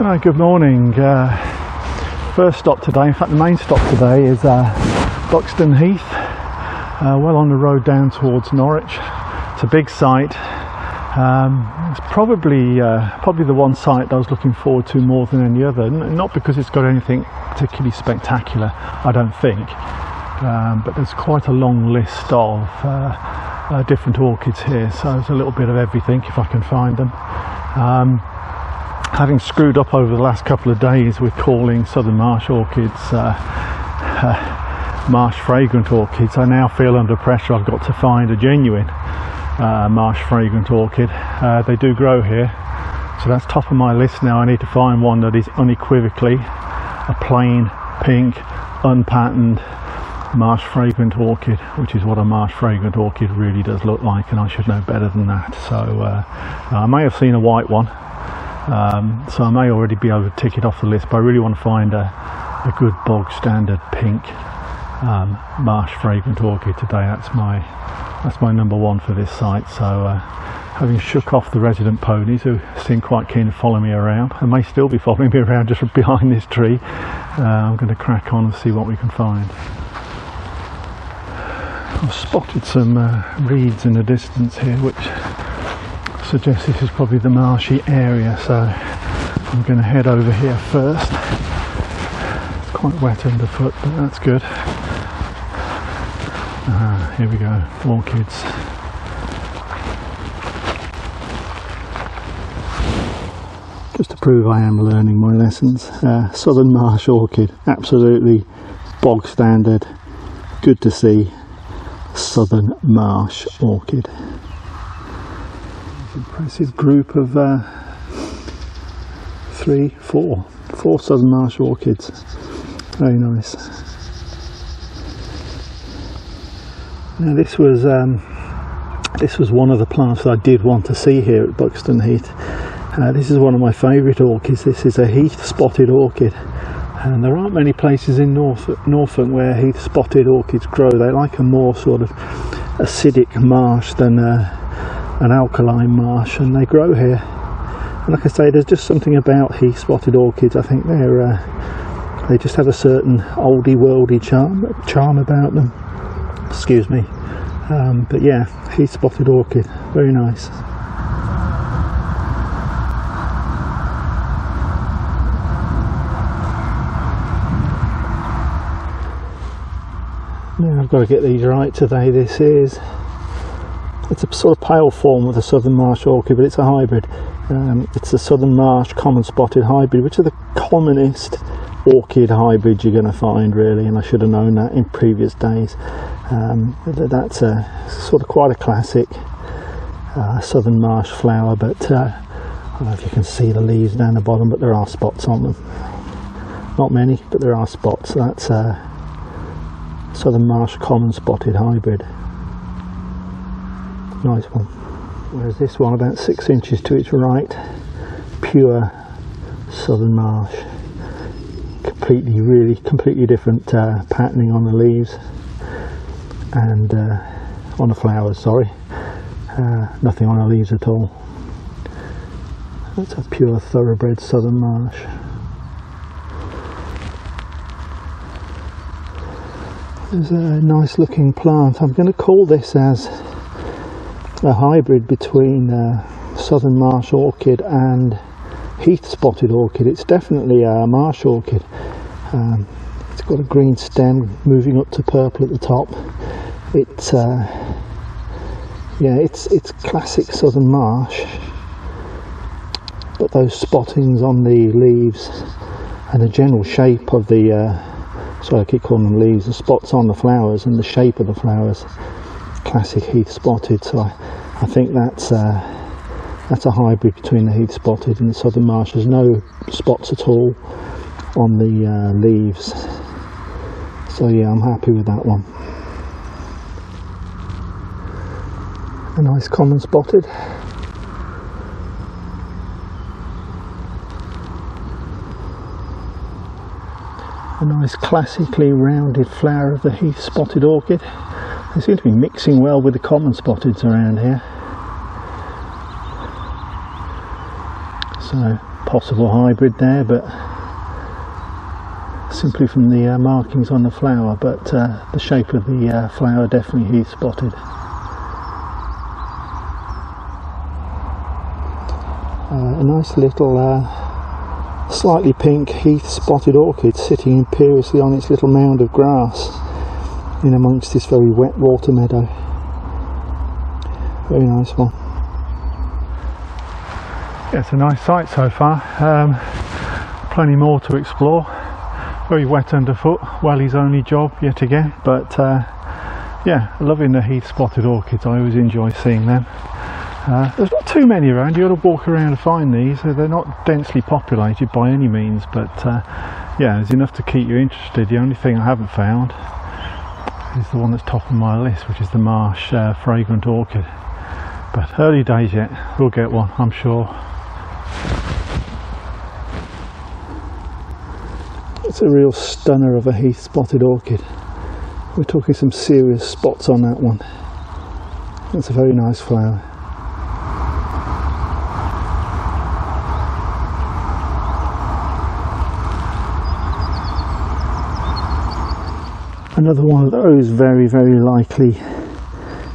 Right, good morning. First stop today, in fact the main stop today is Buxton Heath, well on the road down towards Norwich. It's a big site. It's probably the one site that I was looking forward to more than any other, not because it's got anything particularly spectacular, I don't think, but there's quite a long list of different orchids here, so there's a little bit of everything if I can find them. Having screwed up over the last couple of days with calling southern marsh orchids marsh fragrant orchids, I now feel under pressure. I've got to find a genuine marsh fragrant orchid. They do grow here, so that's top of my list now. I need to find one that is unequivocally a plain pink unpatterned marsh fragrant orchid, which is what a marsh fragrant orchid really does look like, and I should know better than that. So I may have seen a white one, so I may already be able to tick it off the list, but I really want to find a good bog standard pink marsh fragrant orchid today. That's my number one for this site. So having shook off the resident ponies who seem quite keen to follow me around and may still be following me around just behind this tree, I'm going to crack on and see what we can find. I've spotted some reeds in the distance here which suggests this is probably the marshy area, so I'm going to head over here first. It's quite wet underfoot, but that's good. Here we go, orchids. Just to prove I am learning my lessons, southern marsh orchid, absolutely bog standard, good to see. Southern marsh orchid. Impressive group of four southern marsh orchids. Very nice. Now this was one of the plants that I did want to see here at Buxton Heath. This is one of my favourite orchids. This is a heath spotted orchid, and there aren't many places in Norfolk where heath spotted orchids grow. They like a more sort of acidic marsh than an alkaline marsh, and they grow here. And like I say, there's just something about heath spotted orchids. I think they just have a certain oldie worldy charm about them. Excuse me. But yeah, heath spotted orchid, very nice. Now I've got to get these right today. It's a sort of pale form of the southern marsh orchid, but it's a hybrid. It's the southern marsh common spotted hybrid, which are the commonest orchid hybrids you're going to find, really, and I should have known that in previous days. That's a sort of quite a classic southern marsh flower, but I don't know if you can see the leaves down the bottom, but there are spots on them. Not many, but there are spots. That's southern marsh common spotted hybrid. Nice one. Whereas this one, about 6 inches to its right, pure southern marsh. Completely different patterning on the leaves and on the flowers, sorry. Nothing on the leaves at all. That's a pure thoroughbred southern marsh. There's a nice looking plant. I'm going to call this as a hybrid between southern marsh orchid and heath spotted orchid. It's definitely a marsh orchid. It's got a green stem moving up to purple at the top. It's it's classic southern marsh, but those spottings on the leaves and the general shape of the sorry, I keep calling them leaves, the spots on the flowers and the shape of the flowers, classic heath spotted. So I think that's a hybrid between the heath spotted and the southern marsh. There's no spots at all on the leaves, so yeah, I'm happy with that one. A nice common spotted. A nice classically rounded flower of the heath spotted orchid. They seem to be mixing well with the common spotteds around here. So possible hybrid there, but simply from the markings on the flower, but the shape of the flower definitely heath spotted. A nice little slightly pink heath spotted orchid sitting imperiously on its little mound of grass in amongst this very wet water meadow. Very nice one. Yeah, it's a nice site so far. Plenty more to explore. Very wet underfoot, Wally's only job yet again, but yeah, loving the heath spotted orchids. I always enjoy seeing them. There's not too many around. You got to walk around to find these. They're not densely populated by any means, but yeah, there's enough to keep you interested. The only thing I haven't found is the one that's top of my list, which is the Marsh Fragrant Orchid. But early days yet, we'll get one, I'm sure. It's a real stunner of a heath spotted orchid. We're talking some serious spots on that one. It's a very nice flower. Another one of those very, very likely,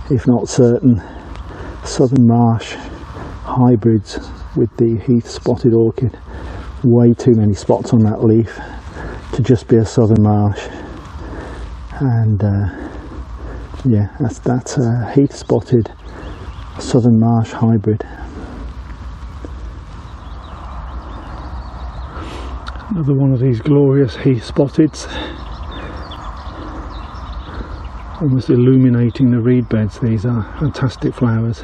if not certain, Southern Marsh hybrids with the heath spotted orchid. Way too many spots on that leaf to just be a Southern Marsh. And yeah, that's a heath spotted Southern Marsh hybrid. Another one of these glorious heath spotteds, almost illuminating the reed beds. These are fantastic flowers.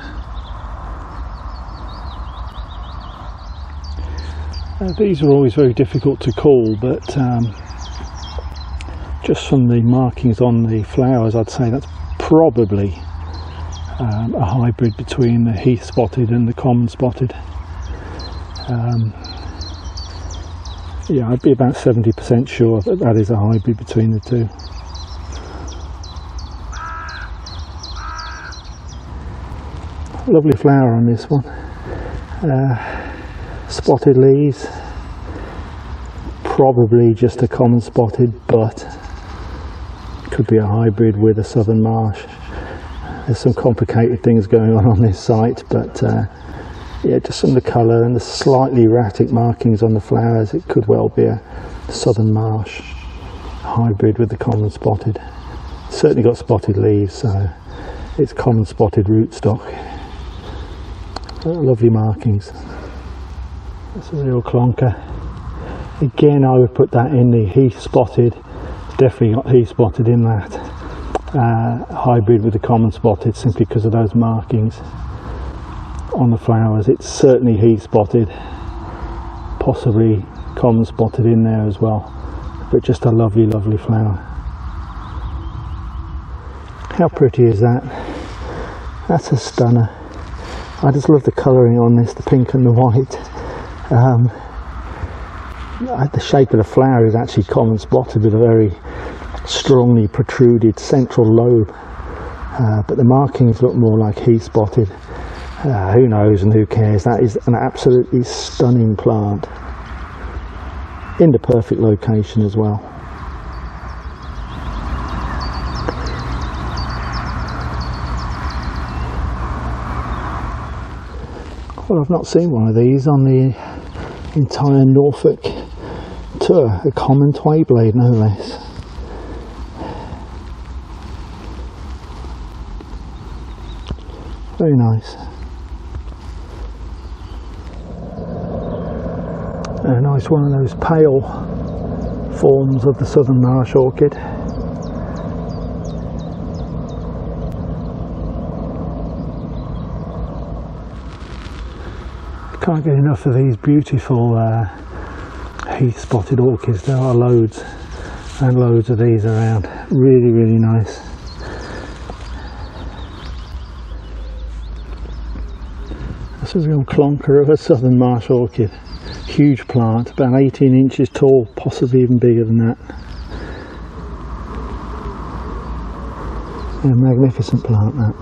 These are always very difficult to call, but just from the markings on the flowers, I'd say that's probably a hybrid between the heath spotted and the common spotted. Yeah, I'd be about 70% sure that that is a hybrid between the two. Lovely flower on this one. Spotted leaves, probably just a common spotted, but could be a hybrid with a Southern Marsh. There's some complicated things going on this site, but yeah, just from the colour and the slightly erratic markings on the flowers, it could well be a Southern Marsh hybrid with the common spotted. It's certainly got spotted leaves, so it's common spotted rootstock. Lovely markings. That's a real clonker. Again, I would put that in the heath spotted. Definitely got heath spotted in that hybrid with the common spotted, simply because of those markings on the flowers. It's certainly heath spotted, possibly common spotted in there as well, but just a lovely, lovely flower. How pretty is that? That's a stunner. I just love the colouring on this, the pink and the white. The shape of the flower is actually common spotted with a very strongly protruded central lobe, but the markings look more like heath spotted. Who knows and who cares? That is an absolutely stunning plant in the perfect location as well. Well, I've not seen one of these on the entire Norfolk tour. A common twayblade, no less. Very nice. A nice one of those pale forms of the Southern Marsh Orchid. Can't get enough of these beautiful heath spotted orchids. There are loads and loads of these around. Really, really nice. This is a real clonker of a Southern Marsh Orchid. Huge plant, about 18 inches tall, possibly even bigger than that. A magnificent plant, that.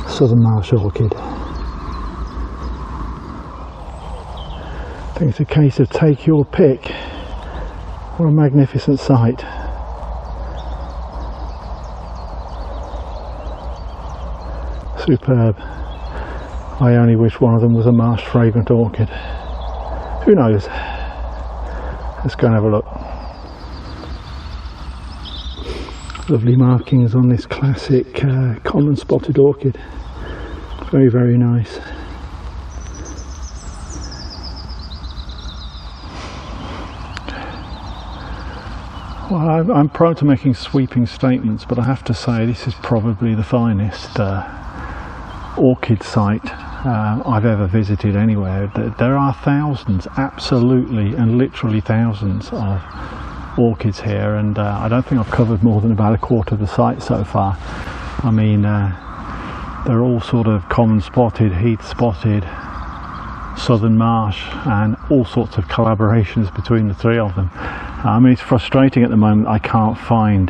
Southern Marsh Orchid. think it's a case of take your pick. What a magnificent sight. Superb. I only wish one of them was a Marsh Fragrant Orchid. Who knows? Let's go and have a look. Lovely markings on this classic common spotted orchid. Very, very nice. Well, I'm prone to making sweeping statements, but I have to say this is probably the finest orchid site I've ever visited anywhere. There are thousands, absolutely and literally thousands of orchids here, and I don't think I've covered more than about a quarter of the site so far. I mean, they're all sort of common spotted, heath spotted, southern marsh, and all sorts of collaborations between the three of them. I mean, it's frustrating at the moment I can't find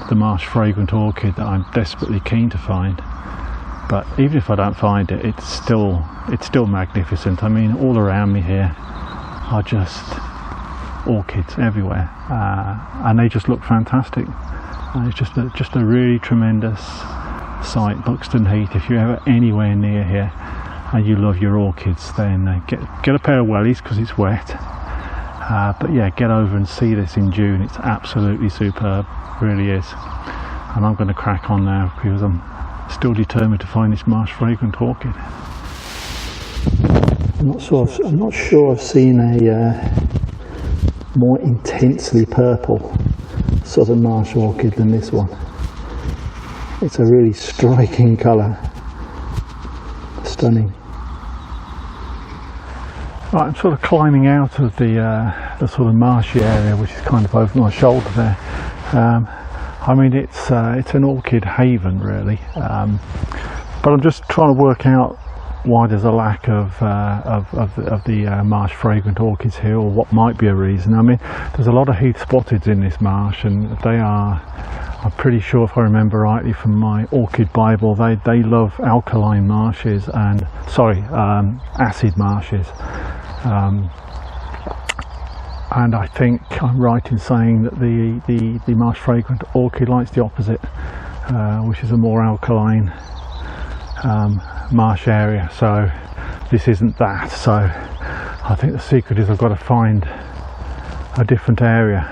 the Marsh Fragrant Orchid that I'm desperately keen to find. But even if I don't find it, it's still magnificent. I mean, all around me here are just orchids everywhere, and they just look fantastic. It's just a really tremendous site, Buxton Heath. If you're ever anywhere near here and you love your orchids, then get a pair of wellies because it's wet. But yeah, get over and see this in June. It's absolutely superb, really is. And I'm going to crack on now because I'm still determined to find this Marsh Fragrant Orchid. I'm not sure I've seen a more intensely purple southern marsh orchid than this one. It's a really striking colour, stunning. Right, I'm sort of climbing out of the sort of marshy area, which is kind of over my shoulder there. I mean, it's an orchid haven really, but I'm just trying to work out why there's a lack of the Marsh Fragrant Orchids here, or what might be a reason. I mean, there's a lot of heath spotted in this marsh, and they are, I'm pretty sure if I remember rightly from my orchid bible, they love alkaline marshes and acid marshes, and I think I'm right in saying that the Marsh Fragrant Orchid likes the opposite, which is a more alkaline marsh area. So this isn't that. So I think the secret is I've got to find a different area.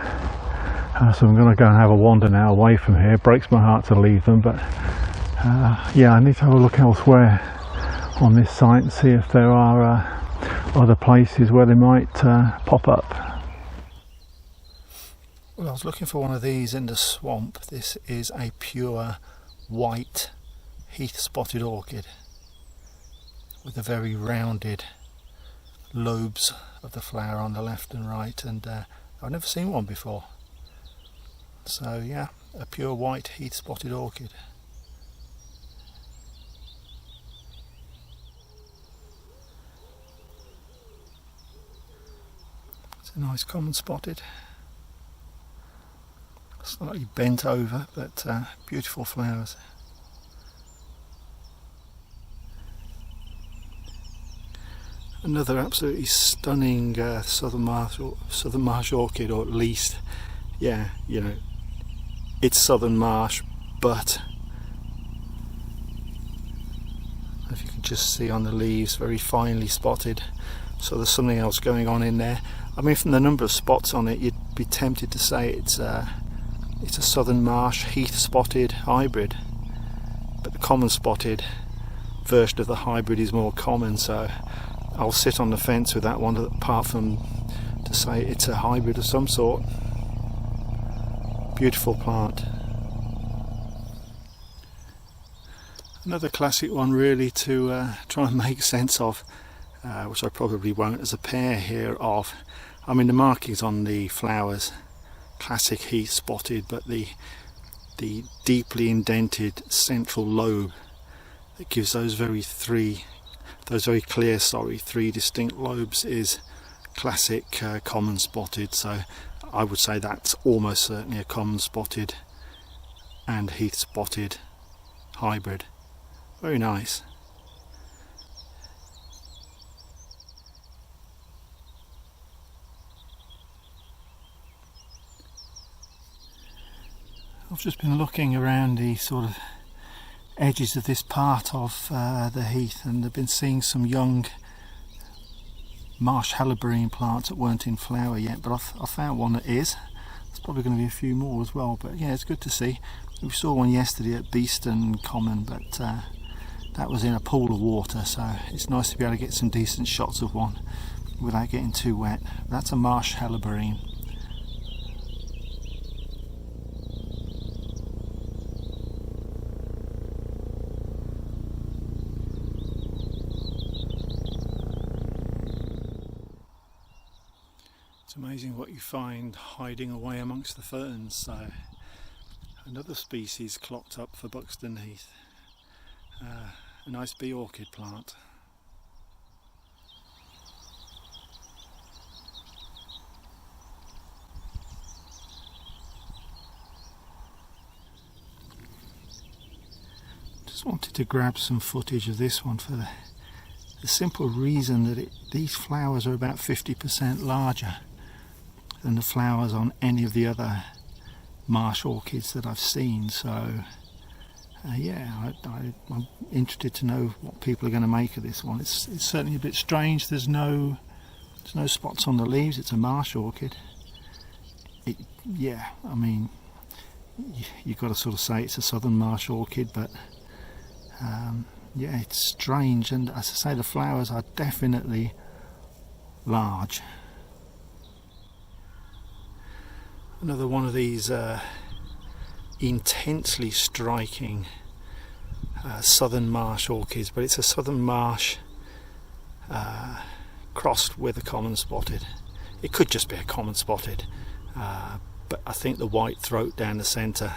So I'm going to go and have a wander now away from here. It breaks my heart to leave them, but yeah, I need to have a look elsewhere on this site and see if there are other places where they might pop up. Well, I was looking for one of these in the swamp. This is a pure white heath spotted orchid with the very rounded lobes of the flower on the left and right, and I've never seen one before. So yeah, a pure white heath spotted orchid. It's a nice common spotted, slightly bent over, but beautiful flowers. Another absolutely stunning southern marsh orchid, or at least, yeah, you know, it's southern marsh, but if you can just see on the leaves, very finely spotted. So there's something else going on in there. I mean, from the number of spots on it, you'd be tempted to say it's a southern marsh heath spotted hybrid, but the common spotted version of the hybrid is more common, so I'll sit on the fence with that one, apart from to say it's a hybrid of some sort. Beautiful plant. Another classic one really to try and make sense of, which I probably won't, as a pair here of, I mean, the markings on the flowers, classic heath spotted, but the deeply indented central lobe that gives those very clear three distinct lobes is classic common spotted. So I would say that's almost certainly a common spotted and heath spotted hybrid. Very nice. I've just been looking around the sort of edges of this part of the heath, and I've been seeing some young marsh helleborine plants that weren't in flower yet, but I found one that is. There's probably going to be a few more as well, but yeah, it's good to see. We saw one yesterday at Buxton Common, but that was in a pool of water, so it's nice to be able to get some decent shots of one without getting too wet. That's a marsh helleborine. It's amazing what you find hiding away amongst the ferns. So another species clocked up for Buxton Heath, a nice bee orchid plant. Just wanted to grab some footage of this one for the simple reason that these flowers are about 50% larger than the flowers on any of the other marsh orchids that I've seen. So yeah, I'm interested to know what people are going to make of this one. It's certainly a bit strange. There's no spots on the leaves. It's a marsh orchid. Yeah, I mean, you've got to sort of say it's a southern marsh orchid, but yeah, it's strange. And as I say, the flowers are definitely large. Another one of these intensely striking southern marsh orchids, but it's a southern marsh crossed with a common spotted. It could just be a common spotted, but I think the white throat down the centre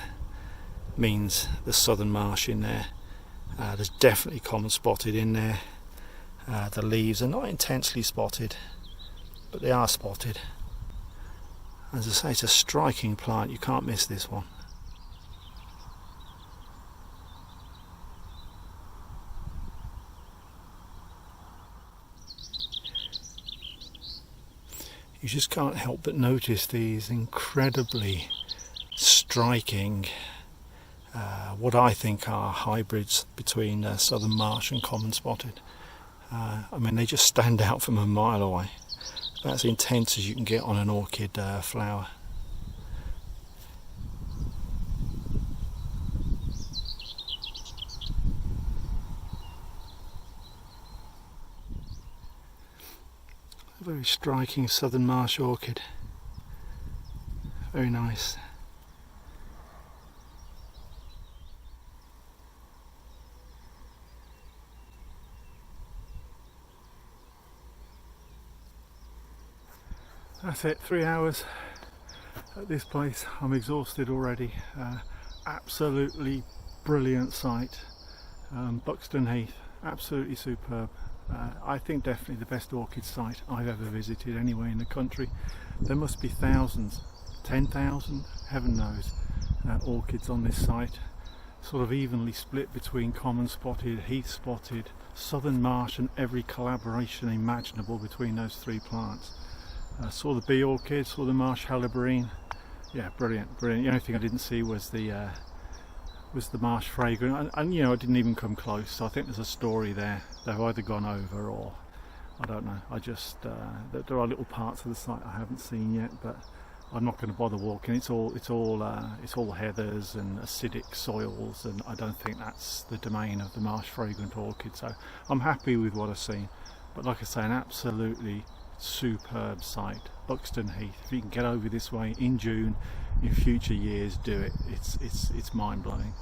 means the southern marsh in there. There's definitely common spotted in there. The leaves are not intensely spotted, but they are spotted. As I say, it's a striking plant. You can't miss this one. You just can't help but notice these incredibly striking, what I think are hybrids between southern marsh and common spotted. I mean, they just stand out from a mile away. That's as intense as you can get on an orchid flower. A very striking southern marsh orchid. Very nice. That's it, 3 hours at this place. I'm exhausted already. Absolutely brilliant site. Buxton Heath, absolutely superb. I think definitely the best orchid site I've ever visited anywhere in the country. There must be thousands, 10,000, heaven knows, orchids on this site. Sort of evenly split between common spotted, heath spotted, southern marsh, and every collaboration imaginable between those three plants. Saw the bee orchid, saw the marsh helleborine. Yeah, brilliant, brilliant. The only thing I didn't see was the marsh fragrant, and you know, I didn't even come close. So I think there's a story there. They've either gone over, or I don't know. I just there are little parts of the site I haven't seen yet, but I'm not going to bother walking. It's all heathers and acidic soils, and I don't think that's the domain of the marsh fragrant orchid. So I'm happy with what I've seen. But like I say, an absolutely superb site, Buxton Heath. If you can get over this way in June in future years, do it. It's mind-blowing.